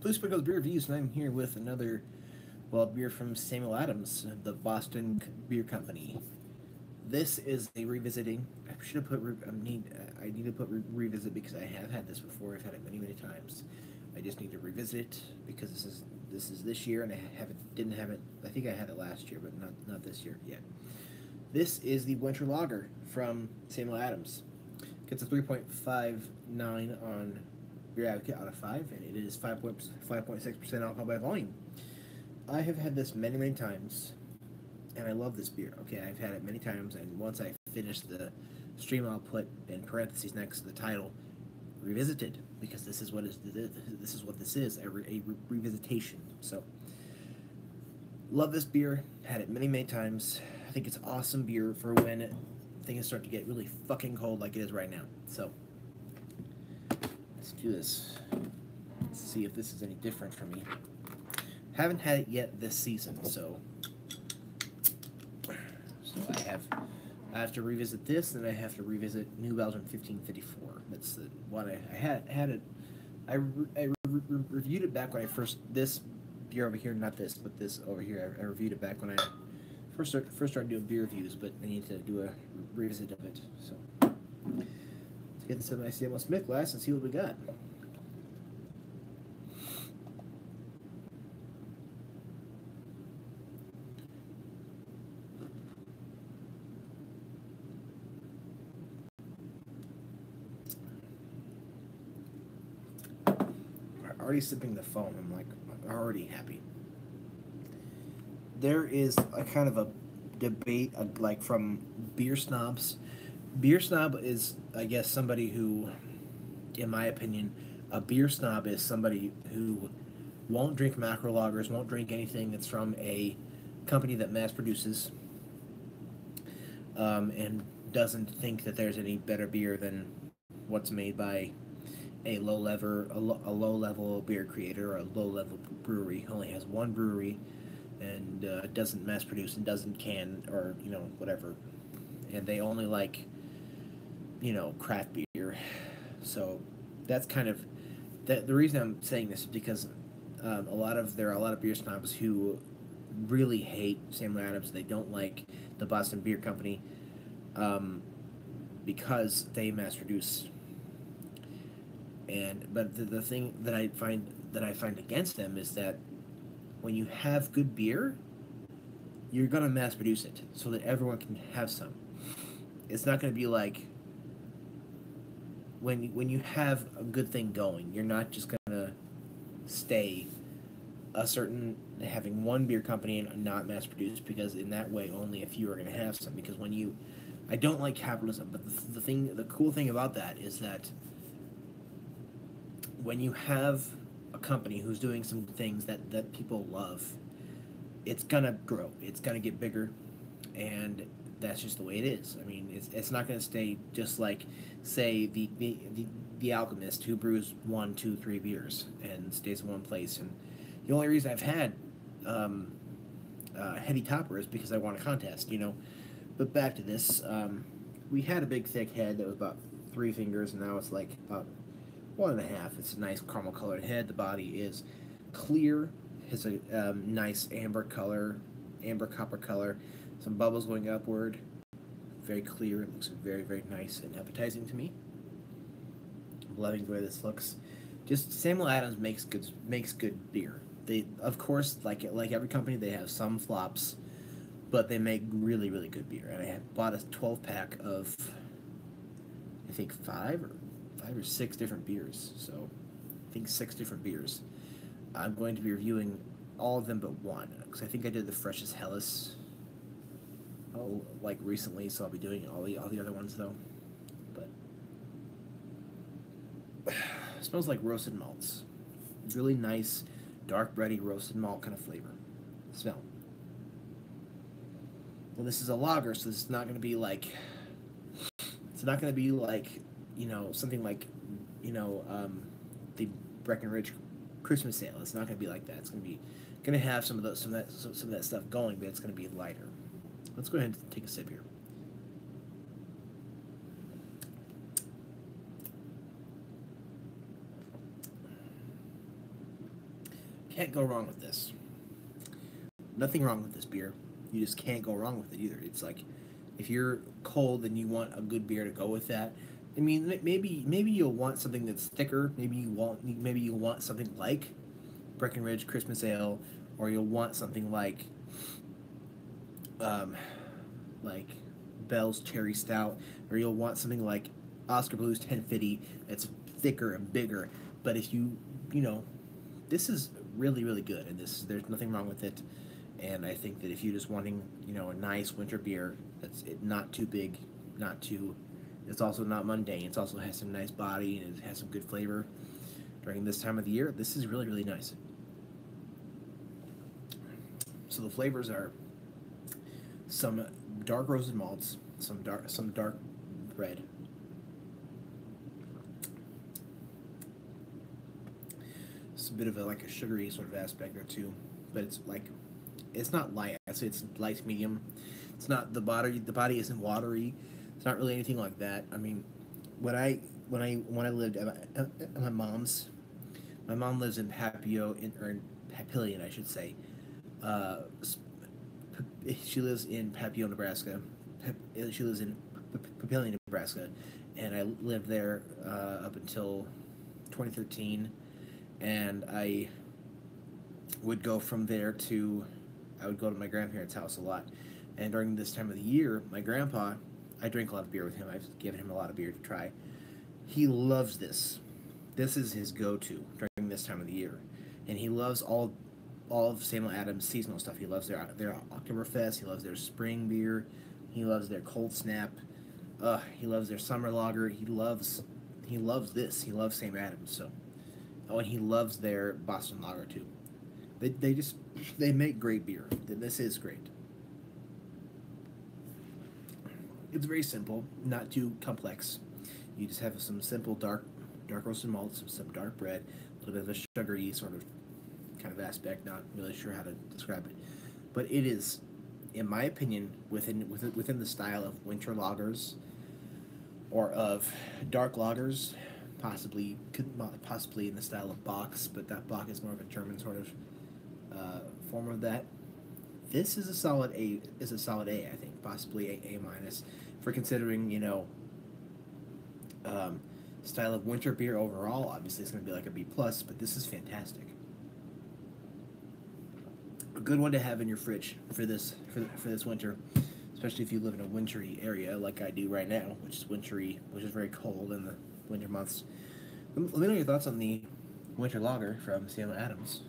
Bluespecs beer reviews, and I'm here with another, well, beer from Samuel Adams, the Boston Beer Company. This is a revisiting. I should have put. I need to put revisit because I have had this before. I've had it many times. I just need to revisit it because this is this year, and I haven't didn't have it. I think I had it last year, but not this year yet. This is the Winter Lager from Samuel Adams. Gets a 3.59 on Beer Advocate out of 5, and it is 5.6% alcohol by volume. I have had this many times, and I love this beer. Okay, I've had it many times, and once I finish the stream, I'll put in parentheses next to the title, revisited, because this is what this is, a revisitation. So, love this beer. Had it many times. I think it's awesome beer for when things start to get really fucking cold like it is right now. So, let's do this. Let's see if this is any different for me. Haven't had it yet this season, so I have to revisit this, and I have to revisit New Belgium 1554. That's the one I had it. I reviewed it back when I first, this beer over here, not this, but this over here. I reviewed it back when I first started doing beer reviews, but I need to do a revisit of it. So let's get into my CMO Smith glass and see what we got. Already sipping the foam. I'm like already happy. There is a kind of a debate like from beer snobs. Beer snob is, I guess, somebody who, in my opinion, a beer snob is somebody who won't drink macro lagers, won't drink anything that's from a company that mass produces, and doesn't think that there's any better beer than what's made by a low level beer creator or a low level brewery. Only has one brewery, and doesn't mass produce and doesn't can, or whatever, and they only like craft beer. So that's kind of the reason I'm saying this is because there are a lot of beer snobs who really hate Samuel Adams. They don't like the Boston Beer Company because they mass produce. But the thing that I find against them is that when you have good beer, you're gonna mass produce it so that everyone can have some. It's not gonna be like when you have a good thing going, you're not just gonna stay having one beer company and not mass produce, because in that way only a few are gonna have some. Because I don't like capitalism, but the cool thing about that is that when you have a company who's doing some things that people love, it's gonna grow. It's gonna get bigger, and that's just the way it is. I mean, it's not gonna stay just like, say, the alchemist who brews 1, 2, 3 beers and stays in one place. And the only reason I've had heady topper is because I won a contest, But back to this, we had a big thick head that was about 3 fingers, and now it's like about 1.5. It's a nice caramel colored head. The body is clear. Has a nice amber copper color. Some bubbles going upward. Very clear. It looks very nice and appetizing to me. I'm loving the way this looks. Just Samuel Adams makes good beer. They, of course, like every company, they have some flops, but they make really good beer. And I bought a 12-pack of, I think, 5 or 6 different beers. So I think 6 different beers. I'm going to be reviewing all of them but one, because I think I did the Freshest Hellas recently, so I'll be doing all the other ones though. But it smells like roasted malts. Really nice, dark bready roasted malt kind of flavor. Smell. Well, this is a lager, so this is not going to be like. It's not going to be like, something like, the Breckenridge Christmas sale. It's not going to be like that. It's going to have some of that stuff going, but it's going to be lighter. Let's go ahead and take a sip here. can't go wrong with this. Nothing wrong with this beer. You just can't go wrong with it either. It's like if you're cold and you want a good beer to go with that. I mean, maybe you'll want something that's thicker. Maybe you want something like Breckenridge Christmas Ale, or you'll want something um, like Bell's Cherry Stout, or you'll want something like Oscar Blues 1050 that's thicker and bigger. But if you know, this is really really good, and there's nothing wrong with it. And I think that if you're just wanting, a nice winter beer that's not too big, not too, it's also not mundane. It also has some nice body and it has some good flavor during this time of the year. This is really really nice. So the flavors are some dark roasted malts, some dark bread. It's a bit of like a sugary sort of aspect there too, but it's not light. I'd say it's light medium. It's not the body. The body isn't watery. It's not really anything like that. I mean, when I lived at my mom's, my mom lives in Papillion, I should say. Uh, she lives in Papio, Nebraska. She lives in Papillion, Nebraska, and I lived there up until 2013, and would go from there to I would go to my grandparents' house a lot. And during this time of the year, my grandpa, I drink a lot of beer with him. I've given him a lot of beer to try. He loves this. This is his go-to during this time of the year. And he loves all of Samuel Adams' seasonal stuff. He loves their Oktoberfest. He loves their spring beer. He loves their Cold Snap. He loves their summer lager. He loves this. He loves Sam Adams. So, and he loves their Boston lager too. They make great beer. This is great. It's very simple, not too complex. You just have some simple dark roasted malts, some dark bread, a little bit of a sugary sort of kind of aspect. Not really sure how to describe it, but it is, in my opinion, within the style of winter lagers or of dark lagers, possibly in the style of Bock's, but that Bock is more of a German sort of form of that. This is a solid A. I think, possibly A minus, for considering style of winter beer overall. Obviously, it's going to be like a B plus, but this is fantastic. A good one to have in your fridge for this winter, especially if you live in a wintry area like I do right now, which is wintry, which is very cold in the winter months. Let me know your thoughts on the winter lager from Samuel Adams.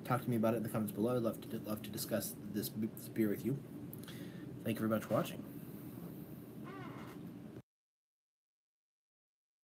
Talk to me about it in the comments below. I'd love to discuss this beer with you. Thank you very much for watching.